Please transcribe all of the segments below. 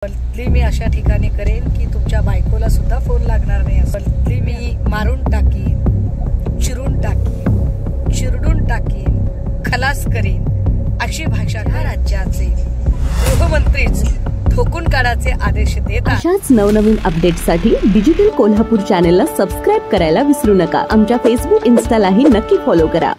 बदली मी अशा ठिकाणी करेन की तुमच्या बायकोला सुद्धा फोन लागणार नाही। बदली मी मारून टाकीन, चिरून टाकीन, चिरडून टाकीन, खलास करीन अशी भाषा या राज्याचे गृहमंत्रीच ठोकून काढायचे आदेश देतात। अशाच नवनवीन अपडेट्ससाठी डिजिटल कोल्हापूर चॅनलला सबस्क्राइब करायला विसरू नका। आमच्या फेसबुक इन्स्टालाही नक्की फॉलो करा।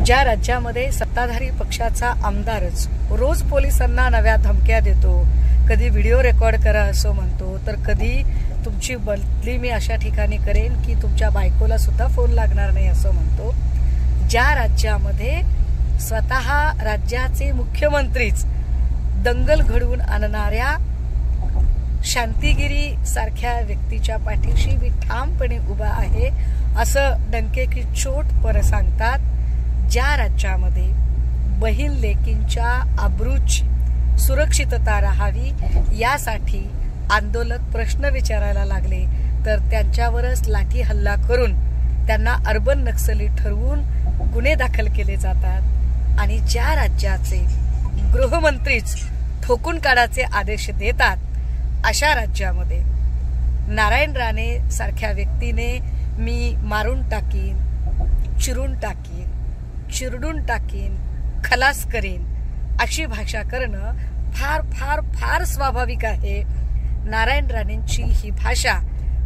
ज्या राज्यामध्ये सत्ताधारी पक्षाचा आमदारच रोज पोलिसांना नव्या धमक्या देतो, कधी व्हिडिओ रेकॉर्ड करा असं म्हणतो, तर कधी तुमची बदली मी अशा ठिकाणी करेन की तुमच्या बायकोला सुद्धा फोन लागणार नाही असं म्हणतो, ज्या राज्यामध्ये स्वतः राज्याचे मुख्यमंत्रीच दंगल घडवून आणणाऱ्या शांतिगिरी सारख्या व्यक्तीच्या पाठीशी मी ठामपणे उभा आहे असं डंके की चोट पर सांगतात, ज्या राज्यामध्ये बहीण लेकींच्या आबरूची सुरक्षितता राहावी यासाठी आंदोलक प्रश्न विचारायला लागले तर त्यांच्यावरच लाठी हल्ला करून त्यांना अर्बन नक्सली ठरवून गुन्हे दाखल केले जातात आणि ज्या राज्याचे गृहमंत्रीच ठोकून काढायचे आदेश देतात, अशा राज्यामध्ये नारायण राणे सारख्या व्यक्तीने मी मारून टाकीन, चिरून टाकीन, चिरडून टाकीन, खलास करीन अशी भाषा करणं फार फार फार स्वाभाविक आहे। नारायण राणेंची ही भाषा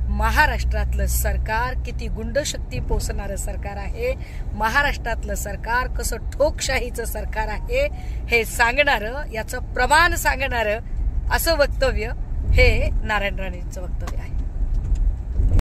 महाराष्ट्रातलं सरकार किती गुंडशक्ती पोसणारं सरकार आहे, महाराष्ट्रातलं सरकार कसं ठोकशाहीचं सरकार आहे हे सांगणारं, याचं प्रमाण सांगणारं असं वक्तव्य हे नारायण राणेंचं वक्तव्य आहे।